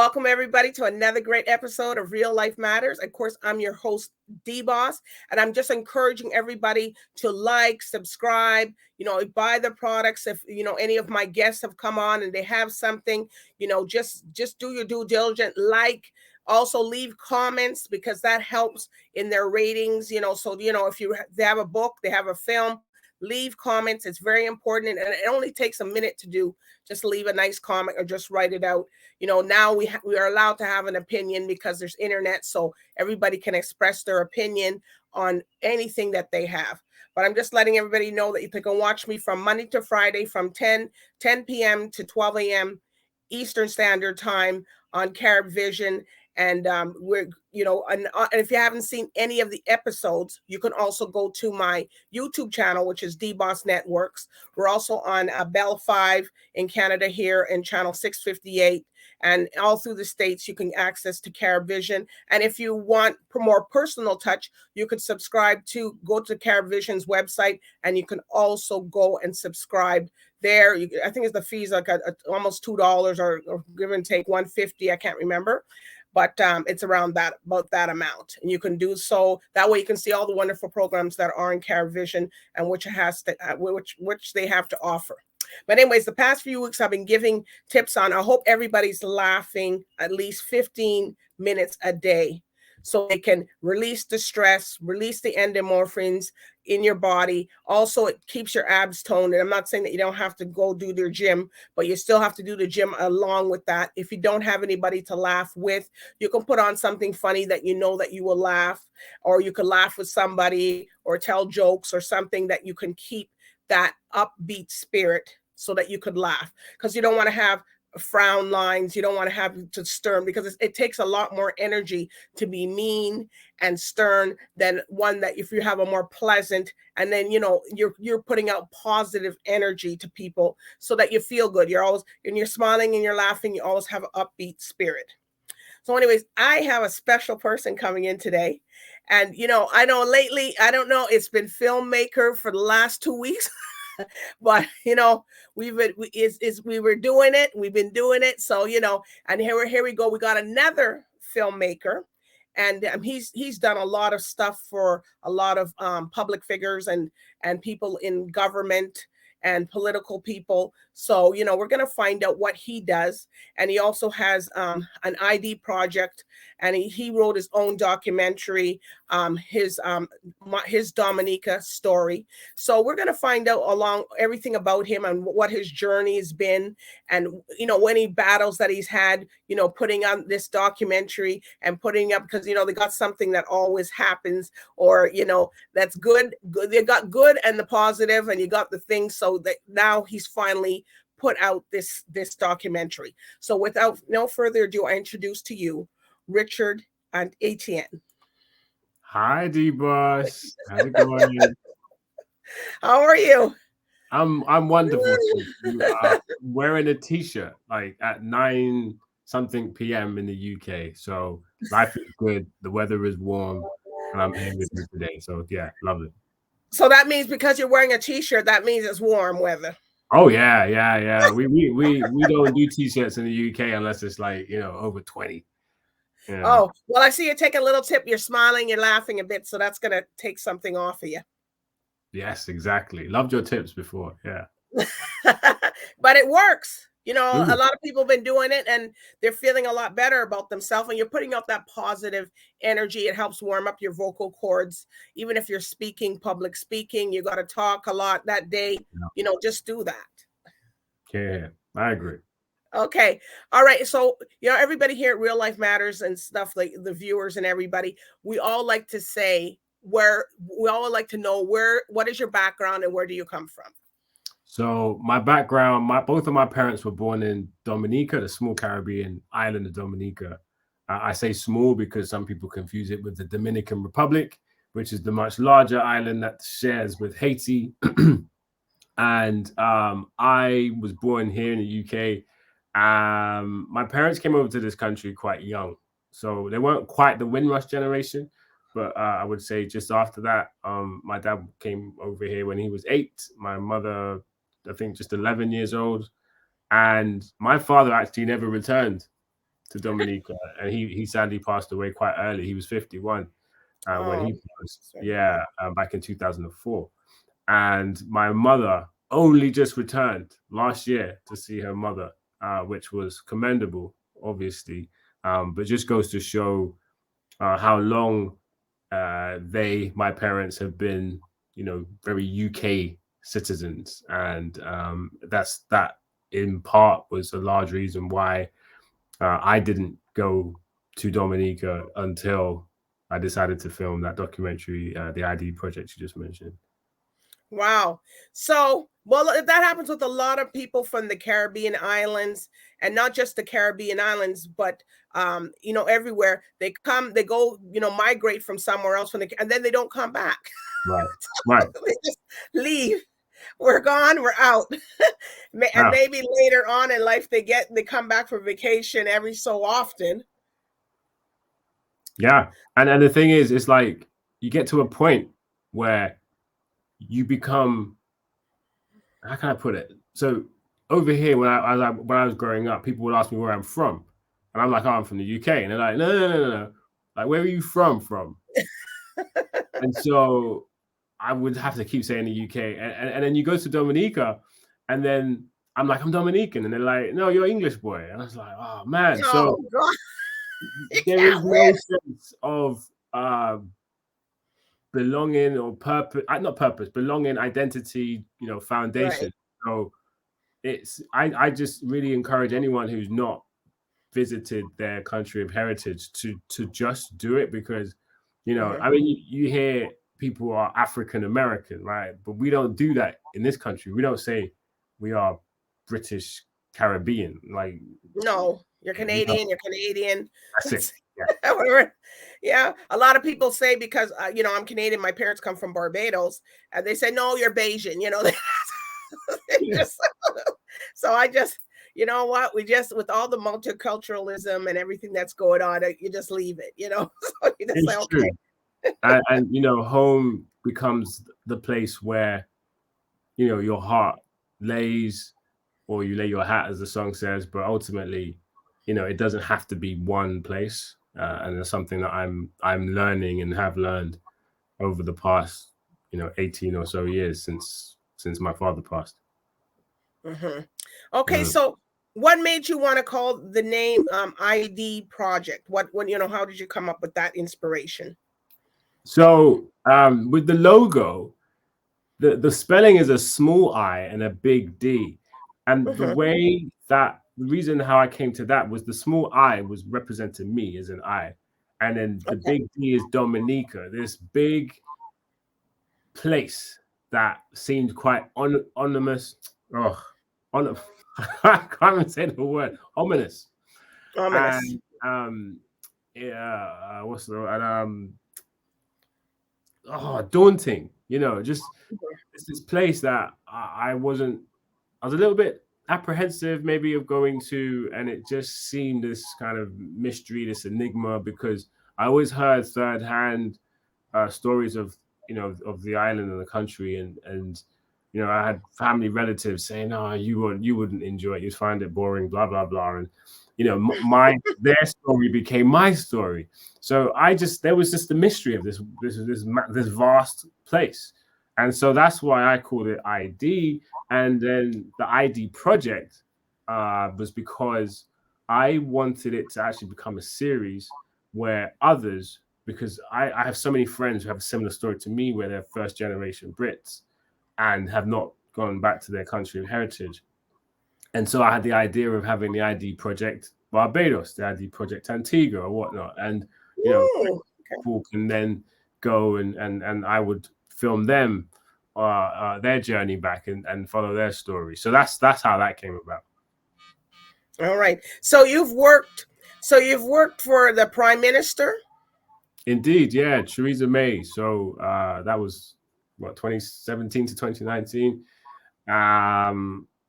welcome everybody to another great episode of Real Life Matters. Of course, I'm your host, DBoss, and I'm just encouraging everybody to like, subscribe, buy the products. If, any of my guests have come on and they have something, just do your due diligence, also leave comments because that helps in their ratings, so, if they have a book, they have a film, leave comments. It's very important. And it only takes a minute to do. Just leave a nice comment or just write it out. Now we are allowed to have an opinion because there's internet. So everybody can express their opinion on anything that they have. But I'm just letting everybody know that you can watch me from Monday to Friday from 10 p.m. to 12 a.m. Eastern Standard Time on Caribvision. And and if you haven't seen any of the episodes, you can also go to my YouTube channel, which is DBoss Networks. We're also on BellFibe in Canada here and channel 658. And all through the States, you can access to Caribvision. And if you want more personal touch, you could go to Caribvision's website, and you can also go and subscribe there. I think the fees like almost $2 or give and take $1.50. I can't remember. But it's around about that amount. And you can do so. That way you can see all the wonderful programs that are in Caribvision and which they have to offer. But anyways, the past few weeks I've been giving tips on, I hope everybody's laughing at least 15 minutes a day so they can release the stress, release the endorphins in your body. Also, it keeps your abs toned. And I'm not saying that you don't have to go do their gym, but you still have to do the gym along with that. If you don't have anybody to laugh with, you can put on something funny that you know that you will laugh, or you could laugh with somebody or tell jokes or something that you can keep that upbeat spirit so that you could laugh, because you don't want to have frown lines. You don't want to have to stern, because it takes a lot more energy to be mean and stern than one that if you have a more pleasant, and then you're putting out positive energy to people so that you feel good. You're always, and you're smiling and you're laughing, you always have an upbeat spirit. So anyways, I have a special person coming in today. And I know lately, I don't know, it's been Filmmaker for the last 2 weeks. But we were doing it. We've been doing it. So and here we go. We got another filmmaker, and he's done a lot of stuff for a lot of public figures and people in government and political people. So we're gonna find out what he does. And he also has an ID project, and he wrote his own documentary, his Dominica story. So we're gonna find out along everything about him and what his journey has been, and any battles that he's had, putting on this documentary and putting up, because they got something that always happens, or that's good. They got good and the positive, and you got the thing. So that now he's finally put out this documentary. So without no further ado, I introduce to you Richard and Etienne. Hi, DBoss. How's it going? How are you? I'm wonderful. You are wearing a t-shirt like at 9-something p.m. in the UK. So life is good. The weather is warm, and I'm here with you today. So yeah, love it. So that means because you're wearing a t-shirt, that means it's warm weather. Oh yeah. We don't do t-shirts in the UK unless it's like over 20. Yeah. Oh, well, I see you take a little tip. You're smiling, you're laughing a bit, so that's gonna take something off of you. Yes, exactly. Loved your tips before. Yeah. But it works. A lot of people have been doing it and they're feeling a lot better about themselves, and you're putting out that positive energy. It helps warm up your vocal cords. Even if you're public speaking, you got to talk a lot that day, just do that. Yeah, I agree. Okay. All right. So, everybody here at Real Life Matters and stuff, like the viewers and everybody, we all like to say to know what is your background and where do you come from? So my background, both of my parents were born in Dominica, the small Caribbean island of Dominica. I say small because some people confuse it with the Dominican Republic, which is the much larger island that shares with Haiti. And I was born here in the UK. My parents came over to this country quite young. So they weren't quite the windrush generation, but I would say just after that, my dad came over here when he was 8. My mother, I think, just 11 years old. And my father actually never returned. to Dominica, and he sadly passed away quite early. He was 51 when he was, back in 2004. And my mother only just returned last year to see her mother, which was commendable, obviously, but just goes to show how long my parents have been, very UK citizens, and that in part was a large reason why I didn't go to Dominica until I decided to film that documentary, the ID project you just mentioned. Wow. So, well, that happens with a lot of people from the Caribbean islands, and not just the Caribbean islands, but everywhere they come, they go, migrate from somewhere else, and then they don't come back. Right. They just leave. We're gone. We're out. And maybe later on in life, they come back for vacation every so often. Yeah, and the thing is, it's like you get to a point where you become, how can I put it? So over here, when I was growing up, people would ask me where I'm from, and I'm like, oh, I'm from the UK, and they're like, no, like, where are you from? And so I would have to keep saying the UK, and then you go to Dominica, and then I'm like, I'm Dominican, and they're like, no, you're English boy, and I was like, oh man. So there is no sense of belonging or purpose, not purpose, belonging, identity, foundation. Right. So I just really encourage anyone who's not visited their country of heritage to just do it, because I mean, you hear people are African American, right? But we don't do that in this country. We don't say we are British Caribbean. Like, no, you're Canadian. You're Canadian. That's it. Yeah. A lot of people say, because I'm Canadian, my parents come from Barbados, and they say, no, you're Bayesian. So I just, you know what? We just, with all the multiculturalism and everything that's going on, you just leave it. So you just say, okay. And home becomes the place where your heart lays, or you lay your hat, as the song says. But ultimately, it doesn't have to be one place, and it's something that I'm learning and have learned over the past 18 or so years since my father passed. Okay, so what made you want to call the name ID Project? How did you come up with that inspiration? So with the logo, the spelling is a small I and a big D, and the reason how I came to that was the small I was representing me as an I, and then the big D is Dominica, this big place that seemed quite ominous. I can't even say the word, ominous. And what's the word? Daunting. Just it's this place that I was a little bit apprehensive maybe of going to, and it just seemed this kind of mystery, this enigma, because I always heard third-hand stories of the island and the country, and I had family relatives saying, "Oh, you wouldn't enjoy it. You'd find it boring, blah blah blah." And their story became my story. So there was just the mystery of this vast place, and so that's why I called it ID. And then the ID project was because I wanted it to actually become a series where others, because I have so many friends who have a similar story to me, where they're first generation Brits and have not gone back to their country of heritage. And so I had the idea of having the ID Project Barbados, the ID Project Antigua, or whatnot. And people can then go and I would film them, their journey back and follow their story. So that's how that came about. All right. So you've worked for the Prime Minister? Indeed, yeah, Theresa May. So that was 2017 to 2019.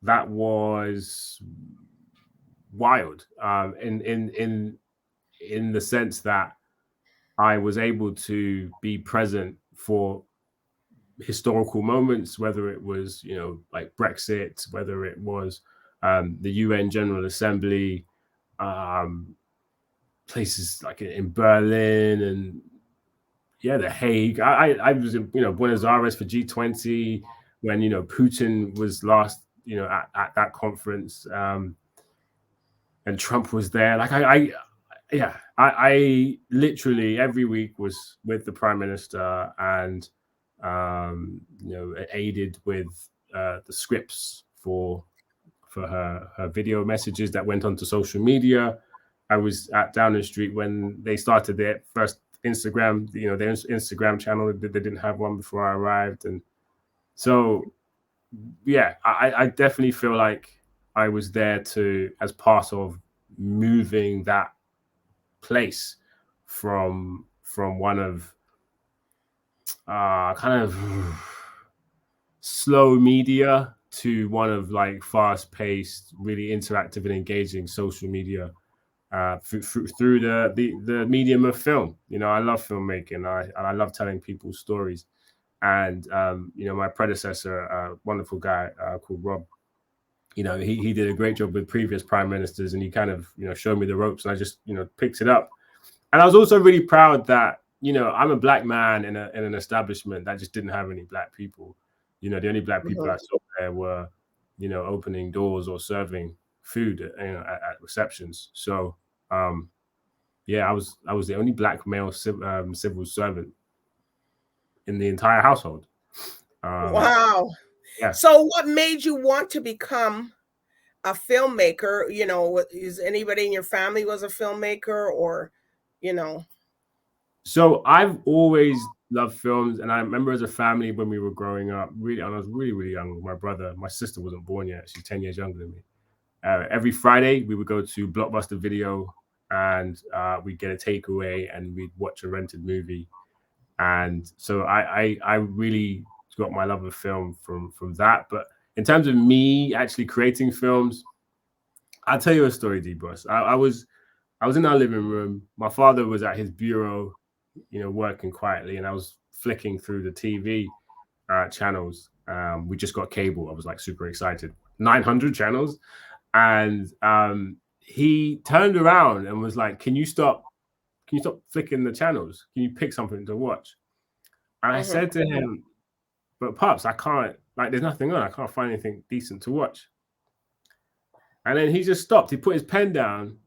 That was wild, in the sense that I was able to be present for historical moments, whether it was like Brexit, whether it was the UN General Assembly, places like in Berlin and The Hague. I was in Buenos Aires for G20 when Putin was last at that conference, and Trump was there. Like I literally every week was with the Prime Minister and aided with the scripts for her video messages that went onto social media. I was at Downing Street when they started their first Instagram, their Instagram channel. They didn't have one before I arrived. And so, I definitely feel like I was there as part of moving that place from one of kind of slow media to one of like fast-paced, really interactive and engaging social media through the medium of film. I love filmmaking. I love telling people stories. And my predecessor, a wonderful guy called Rob, he did a great job with previous prime ministers, and he kind of showed me the ropes, and I just picked it up. And I was also really proud that I'm a black man in an establishment that just didn't have any black people. The only black people I saw there were opening doors or serving food at receptions. So I was the only black male civil servant in the entire household. Wow. Yeah. So what made you want to become a filmmaker? Is anybody in your family was a filmmaker, or So I've always loved films, and I remember as a family when we were growing up, really, and I was really, really young. My sister wasn't born yet. She's 10 years younger than me. Every Friday we would go to Blockbuster Video, and we'd get a takeaway, and we'd watch a rented movie. And so I really got my love of film from that. But in terms of me actually creating films, I'll tell you a story, DBoss. I was in our living room. My father was at his bureau, working quietly, and I was flicking through the TV channels. We just got cable. I was like super excited. 900 channels. And he turned around and was like, can you stop flicking the channels? Can you pick something to watch? And I said to him, but Pops, I can't, like, there's nothing on. I can't find anything decent to watch. And then he just stopped. He put his pen down.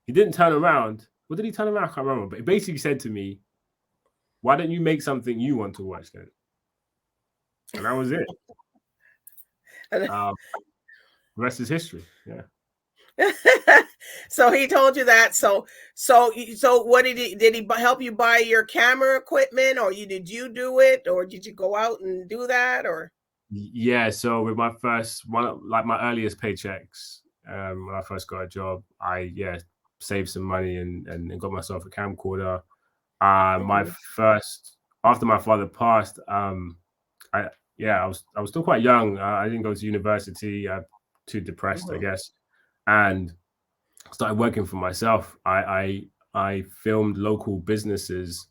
He didn't turn around. What did he turn around? I can't remember. But he basically said to me, why don't you make something you want to watch then? And that was it. The rest is history. Yeah. So he told you that. So what did he help you buy your camera equipment, or did you do it, or did you go out and do that, or? Yeah. So with my first one, like my earliest paychecks, when I first got a job, I saved some money and got myself a camcorder. My first, after my father passed, I was still quite young. I didn't go to university. Too depressed, I guess, and started working for myself. I filmed local businesses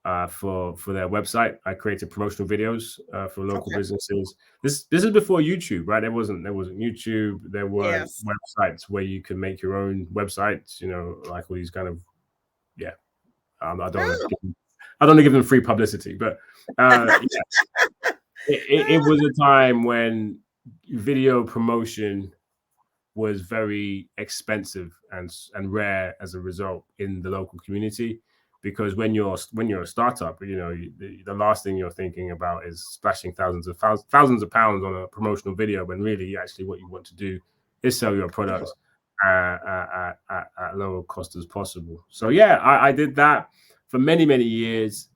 for their website. I created promotional videos for local businesses. This is before YouTube, right? There wasn't YouTube. There were websites where you can make your own websites. Like all these kind of I don't want to give them free publicity, but it was a time when video promotion was very expensive and rare as a result in the local community, because when you're a startup, the last thing you're thinking about is splashing thousands of pounds on a promotional video, when really actually what you want to do is sell your products at lower cost as possible. So I did that for many years,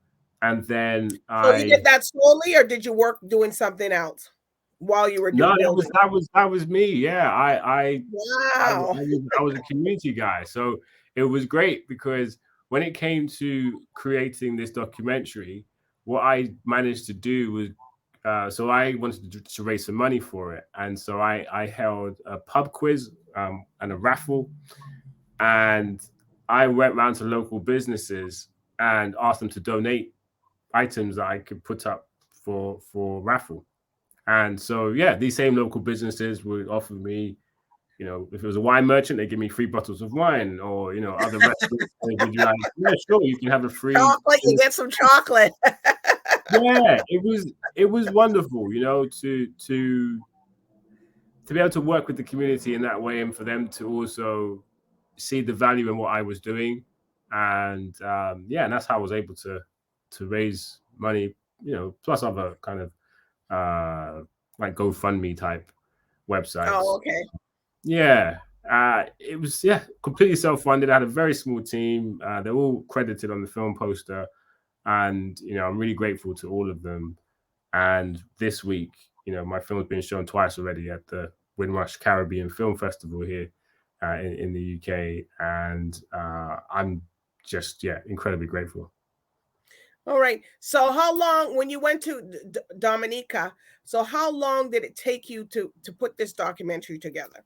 and then So you did that slowly, or did you work doing something else while you were doing building? That was me. Yeah, I was a community guy, so it was great, because when it came to creating this documentary, what I managed to do was, so I wanted to raise some money for it, and so I held a pub quiz and a raffle, and I went around to local businesses and asked them to donate items that I could put up for raffle. And so these same local businesses would offer me You know, if it was a wine merchant, they give me 3 bottles of wine, or you know, other restaurants they would be like, yeah, sure, you can have a free chocolate. You get some chocolate. yeah, it was wonderful, you know, to be able to work with the community in that way, and for them to also see the value in what I was doing, and yeah, and that's how I was able to raise money, you know, plus other kind of like GoFundMe type websites. Oh, okay. Yeah, it was completely self-funded. I had a very small team. They're all credited on the film poster, and you know, I'm really grateful to all of them. And this week, you know, my film has been shown twice already at the Windrush Caribbean Film Festival here in the UK, and I'm just incredibly grateful. All right. So how long, when you went to Dominica, so how long did it take you to put this documentary together?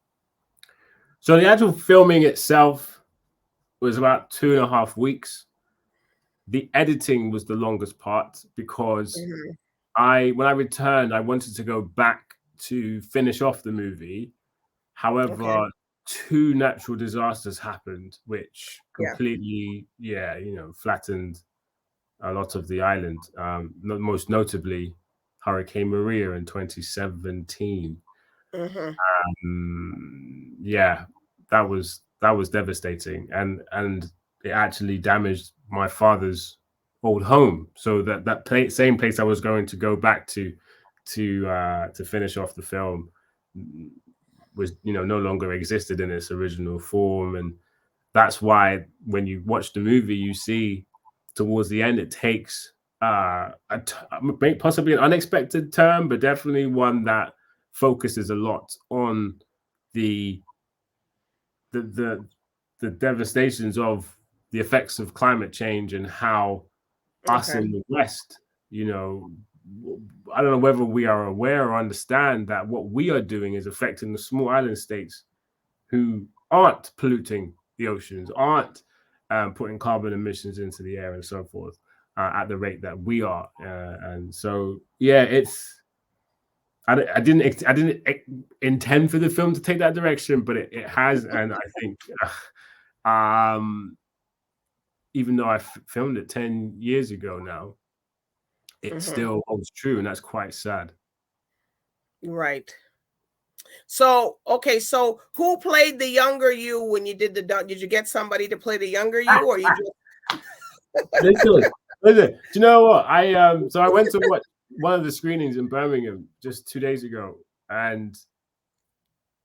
So the actual filming itself was about 2.5 weeks. The editing was the longest part because when I returned, I wanted to go back to finish off the movie. However, 2 natural disasters happened, which completely, you know, flattened a lot of the island. Most notably, Hurricane Maria in 2017. Yeah, that was devastating, and it actually damaged my father's old home. So that same place I was going to go back to finish off the film was, you know, no longer existed in its original form. And that's why when you watch the movie, you see towards the end it takes possibly an unexpected turn, but definitely one that focuses a lot on the devastations of the effects of climate change, and how us in the West, you know, I don't know whether we are aware or understand that what we are doing is affecting the small island states who aren't polluting the oceans, aren't putting carbon emissions into the air and so forth at the rate that we are. And so, yeah, I didn't intend for the film to take that direction, but it has. And I think even though I filmed it 10 years ago now, it still holds true, and that's quite sad. Right. So, okay, so who played the younger you when you did did you get somebody to play the younger you, or you just listen, do you know what? So I went to watch one of the screenings in Birmingham just 2 days ago, and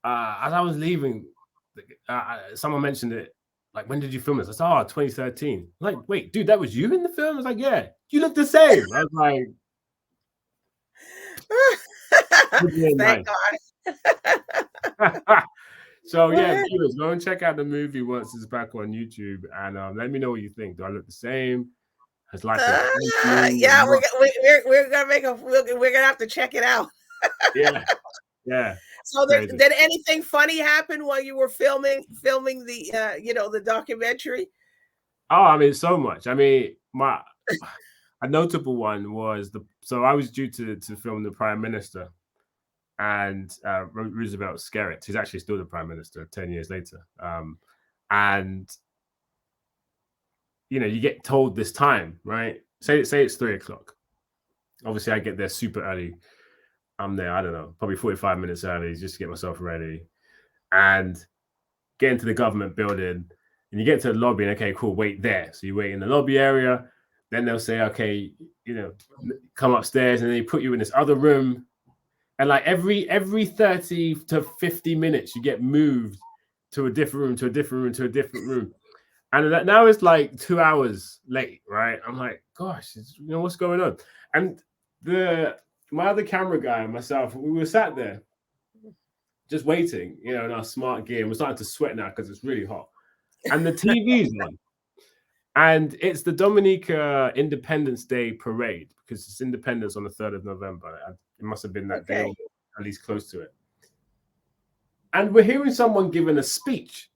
as I was leaving, someone mentioned it. Like, when did you film this? I said, 2013. I'm like, wait, dude, that was you in the film? I was like, yeah, you look the same. I was like, thank God. So yeah, viewers, go and check out the movie once it's back on YouTube, and let me know what you think. Do I look the same? Has life yeah, we're gonna we're gonna have to check it out. yeah. So did anything funny happen while you were filming the you know, the documentary? Oh, I mean, so much. I mean, a notable one was so I was due to film the Prime Minister and Roosevelt Skerritt, who's actually still the Prime Minister 10 years later. And you know, you get told this time, right? Say it's 3:00. Obviously, I get there super early. I'm there, I don't know, probably 45 minutes early just to get myself ready, and get into the government building. And you get to the lobby, and okay, cool, wait there. So you wait in the lobby area. Then they'll say, okay, you know, come upstairs, and then they put you in this other room. And like every 30 to 50 minutes, you get moved to a different room, to a different room, to a different room. And now it's like 2 hours late, right? I'm like, gosh, you know, what's going on? And my other camera guy and myself, we were sat there just waiting, you know, in our smart gear. And we're starting to sweat now because it's really hot. And the TV's on. And it's the Dominica Independence Day parade, because it's Independence on the 3rd of November. It must have been that day, or at least close to it. And we're hearing someone giving a speech.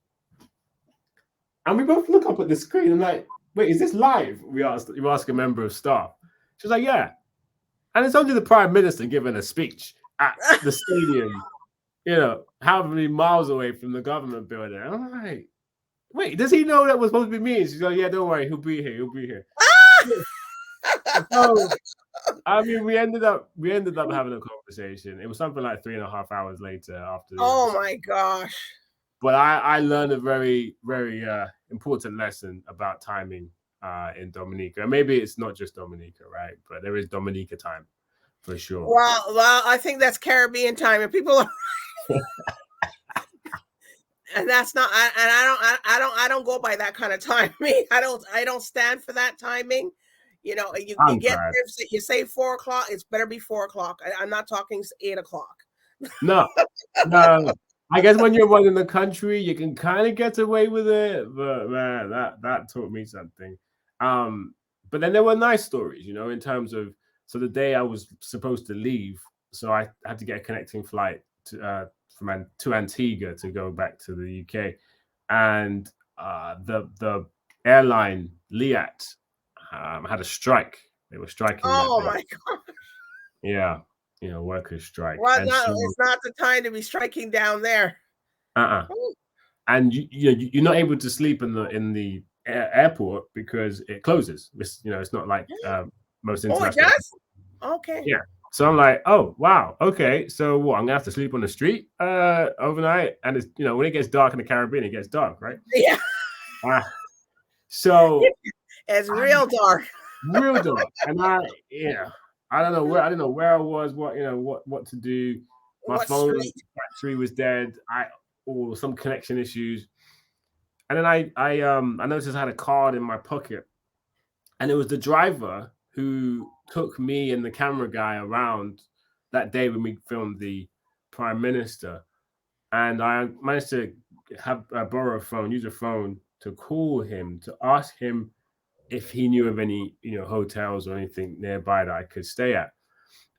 And we both look up at the screen and like, wait, is this live? You ask a member of staff. She was like, yeah. And it's only the Prime Minister giving a speech at the stadium you know, how many miles away from the government building. I'm like, wait, does he know that was supposed to be me? And she's like, yeah, don't worry, he'll be here. He'll be here. So, I mean, we ended up having a conversation. It was something like 3.5 hours later after the Oh episode. my gosh. But I learned a very, very important lesson about timing in Dominica. Maybe it's not just Dominica, right? But there is Dominica time for sure. Well, I think that's Caribbean time, and people are and that's not. I don't go by that kind of timing. I don't stand for that timing. You know, you get there, you say 4 o'clock. It's better be 4 o'clock. I'm not talking 8 o'clock. No. I guess when you're running the country, you can kind of get away with it. But man, that taught me something. But then there were nice stories, you know, in terms of, so the day I was supposed to leave, so I had to get a connecting flight to Antigua to go back to the UK, and the airline Liat had a strike. They were striking. Oh my gosh! Yeah, you know, workers strike. Well, it's not the time to be striking down there. And you're not able to sleep in the airport because it closes. It's not like most international. Oh, it does? Okay. Yeah. So I'm like, oh wow, okay. So what? I'm gonna have to sleep on the street overnight, and it's, you know, when it gets dark in the Caribbean, it gets dark, right? Yeah. So it's real dark. Real dark, and I don't know where I was, what to do. My phone battery was dead. Or some connection issues, and then I noticed I had a card in my pocket, and it was the driver who took me and the camera guy around that day when we filmed the Prime Minister, and I managed to borrow a phone, use a phone to call him to ask him if he knew of any, you know, hotels or anything nearby that I could stay at.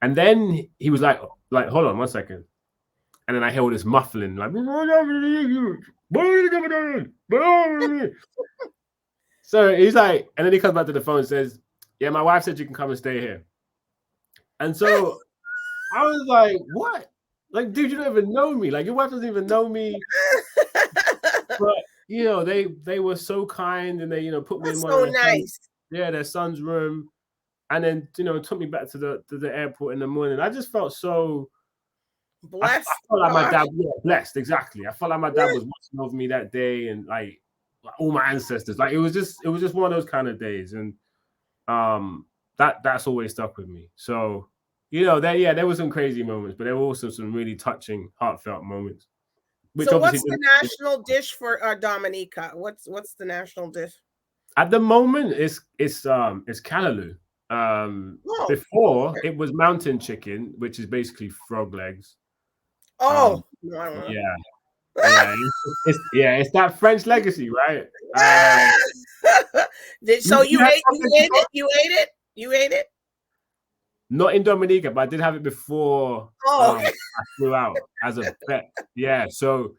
And then he was like, hold on 1 second. And then I hear all this muffling, like, so he's like, and then he comes back to the phone and says, yeah, my wife said you can come and stay here. And so I was like, what? Like, dude, you don't even know me. Like, your wife doesn't even know me. But, you know, they were so kind, and they, you know, put me in one of their son's room, and then, you know, took me back to the airport in the morning. I just felt so blessed. I felt like my dad, blessed, exactly. I felt like my dad was watching over me that day, and like all my ancestors. Like it was just one of those kind of days, and that's always stuck with me. So, you know, there were some crazy moments, but there were also some really touching, heartfelt moments. So what's the national dish for Dominica? What's the national dish? At the moment, it's callaloo. Before it was mountain chicken, which is basically frog legs. Oh, it's that French legacy, right? So you ate it? You ate it? Not in Dominica, but I did have it before I flew out as a pet. Yeah, so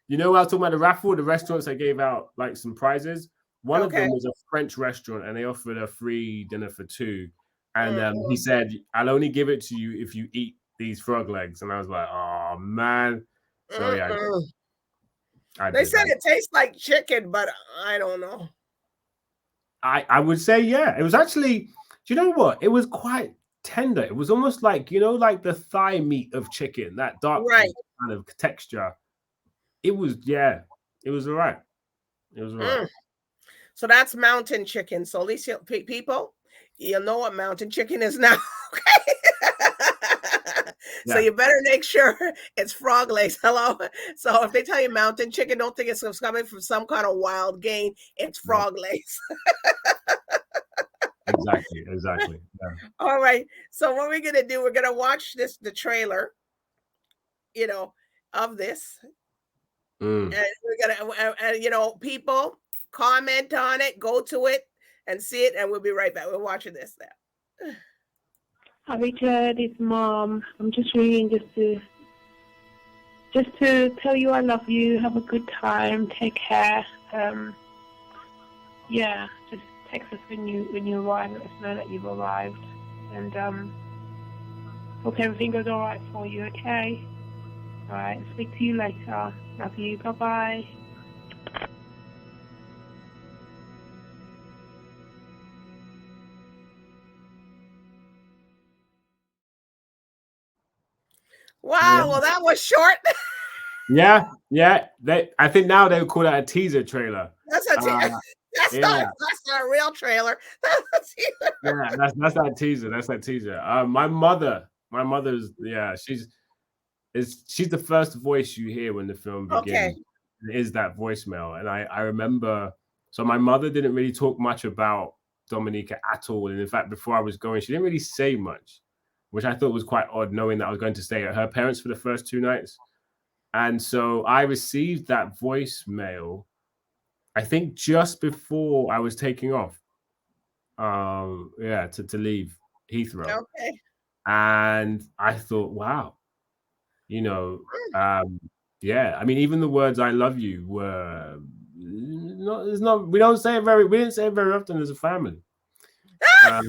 you know, I was talking about the raffle, the restaurants that gave out like some prizes. One of them was a French restaurant, and they offered a free dinner for 2. And he said, "I'll only give it to you if you eat these frog legs." And I was like, "Oh man!" So yeah, they said it tastes like chicken, but I don't know. I would say it was actually. Do you know what? It was quite tender. It was almost like, you know, like the thigh meat of chicken, that dark kind of texture. It was it was all right. It was all right. So that's mountain chicken. So at least people, you'll know what mountain chicken is now. Okay. So you better make sure it's frog legs. Hello. So if they tell you mountain chicken, don't think it's coming from some kind of wild game. It's frog legs. Exactly. Yeah. All right. So what we're gonna do? We're gonna watch the trailer, you know, of this, and we're gonna, you know, people comment on it, go to it, and see it, and we'll be right back. We're watching this now. Hi Richard, it's Mom. I'm just ringing just to tell you I love you. Have a good time. Take care. Just text us when you arrive. Let us know that you've arrived, and hope everything goes all right for you. Okay. All right. Speak to you later. Love you. Bye bye. Wow, Yeah. well, that was short. Yeah. I think now they would call that a teaser trailer. That's a Yeah. that's not a real trailer. That's a teaser. Yeah, that's that teaser. That's that teaser. My mother's she's the first voice you hear when the film Okay. begins. It is that voicemail. And I remember, so my mother didn't really talk much about Dominica at all. And in fact, before I was going, she didn't really say much, which I thought was quite odd, knowing that I was going to stay at her parents for the first 2 nights. And so I received that voicemail, I think just before I was taking off. To leave Heathrow. Okay. And I thought, wow, I mean, even the words "I love you" were we didn't say it very often as a family. Yeah,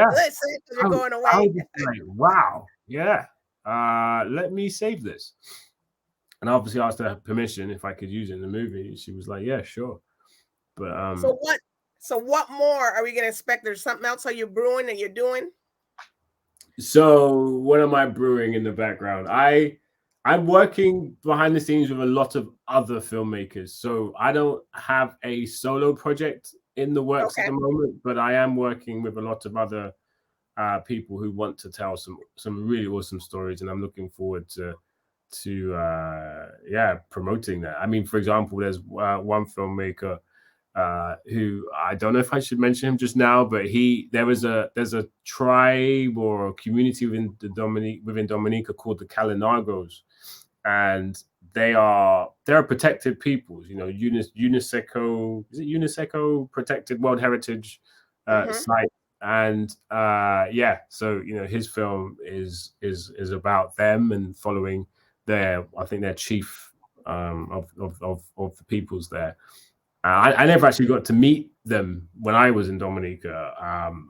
Listen, you're going I away. was just like, wow, yeah. Let me save this. And I obviously asked her permission if I could use it in the movie. She was like, yeah, sure. But So what more are we gonna expect? There's something else you're brewing and you're doing? So what am I brewing in the background? I'm working behind the scenes with a lot of other filmmakers. So I don't have a solo project in the works at the moment, but I am working with a lot of other people who want to tell some really awesome stories, and I'm looking forward to promoting that. I mean, for example, there's one filmmaker who I don't know if I should mention him just now, but there's a tribe or a community within Dominica called the Kalinagos, and they're protected peoples. UNESCO, is it UNESCO protected World Heritage site, and so his film is about them and following their chief of the peoples there. I never actually got to meet them when I was in Dominica,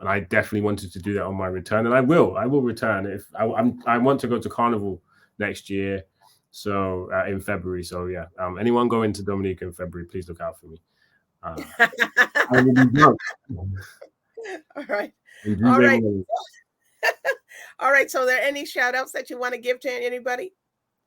and I definitely wanted to do that on my return, and I will return if I want to go to Carnival next year, so in February. So yeah, anyone going to Dominica in February, please look out for me. I will be drunk. All right. All right. All right. So, are there any shout outs that you want to give to anybody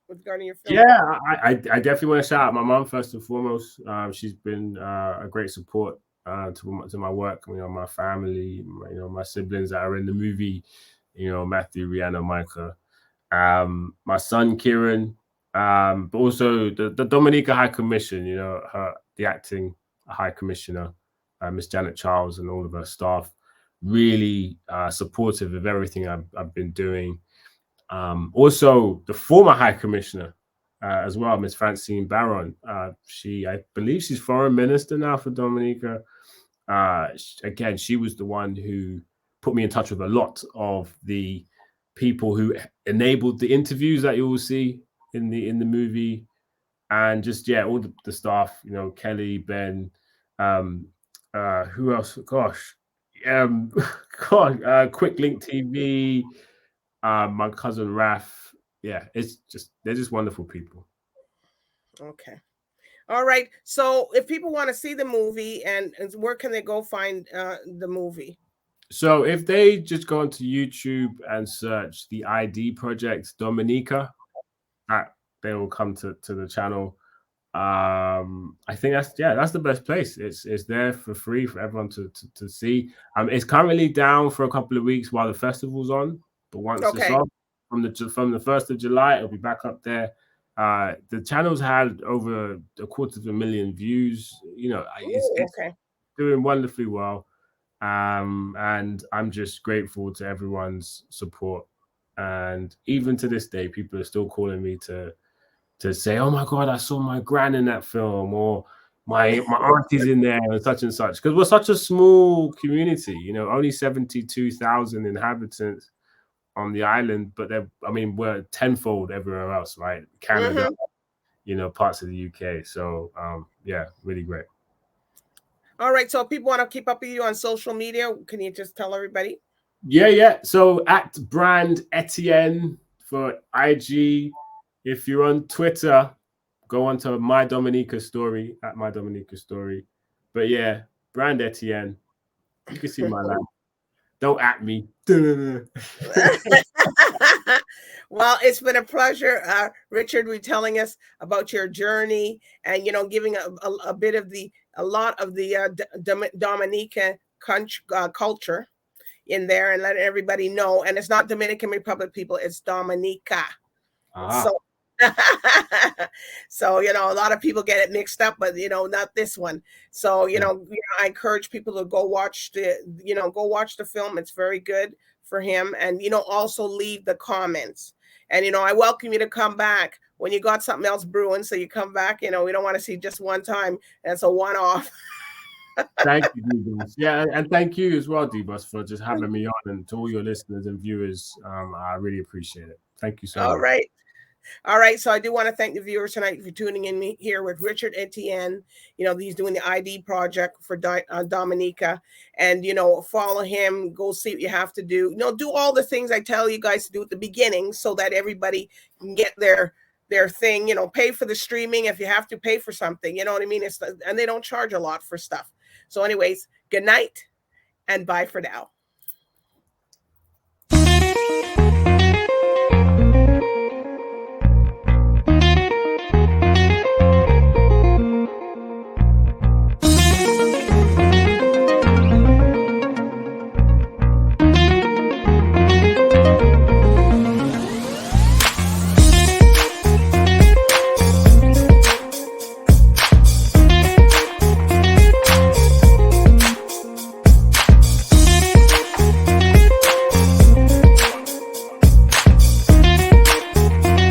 regarding your film? Yeah, I definitely want to shout out my mom first and foremost. She's been a great support to my work. My family, my siblings that are in the movie. Matthew, Rihanna, Micah, my son Kieran, but also the Dominica High Commission. The acting High Commissioner, Miss Janet Charles, and all of her staff, really supportive of everything I've been doing. Also, the former High Commissioner as well, Miss Francine Barron. I believe she's Foreign Minister now for Dominica. Again, she was the one who put me in touch with a lot of the people who enabled the interviews that you will see in the movie, and just all the staff. Kelly, Ben, who else? Gosh, Quick Link TV. My cousin Raf. Yeah, they're just wonderful people. Okay. All right. So if people want to see the movie, and where can they go find the movie? So if they just go onto YouTube and search the ID Project Dominica, they will come to the channel. I think that's the best place. It's there for free for everyone to see. It's currently down for a couple of weeks while the festival's on, but once it's off from the 1st of July, it'll be back up there. The channel's had over 250,000 views. It's doing wonderfully well. And I'm just grateful to everyone's support. And even to this day, people are still calling me to say, "Oh my God, I saw my gran in that film," or my auntie's in there, and such, because we're such a small community. Only 72,000 inhabitants on the island, but we're tenfold everywhere else, right? Canada, parts of the UK. So really great. All right. So if people want to keep up with you on social media, can you just tell everybody? Yeah. So at brand Etienne for IG, If you're on Twitter, go on to my Dominica story at my Dominica story. But yeah, Brand Etienne. You can see my life. Don't at me. Well, it's been a pleasure, Richard, retelling us about your journey and, you know, giving a bit of a lot of the Dominica culture in there and letting everybody know. And it's not Dominican Republic, people, it's Dominica. So, so, you know, a lot of people get it mixed up, but, you know, not this one. So, you know, I encourage people to go watch the film. It's very good for him. And, you know, also leave the comments. And, you know, I welcome you to come back when you got something else brewing. So you come back, you know, we don't want to see just one time. That's a one-off. Thank you, DBoss. Yeah, and thank you as well, DBoss, for just having me on, and to all your listeners and viewers. I really appreciate it. Thank you so much. All right. So I do want to thank the viewers tonight for tuning in here with Richard Etienne. You know, he's doing the ID project for Dominica. And, you know, follow him. Go see what you have to do. You know, do all the things I tell you guys to do at the beginning so that everybody can get their thing. You know, pay for the streaming if you have to pay for something. You know what I mean? And they don't charge a lot for stuff. So anyways, good night and bye for now.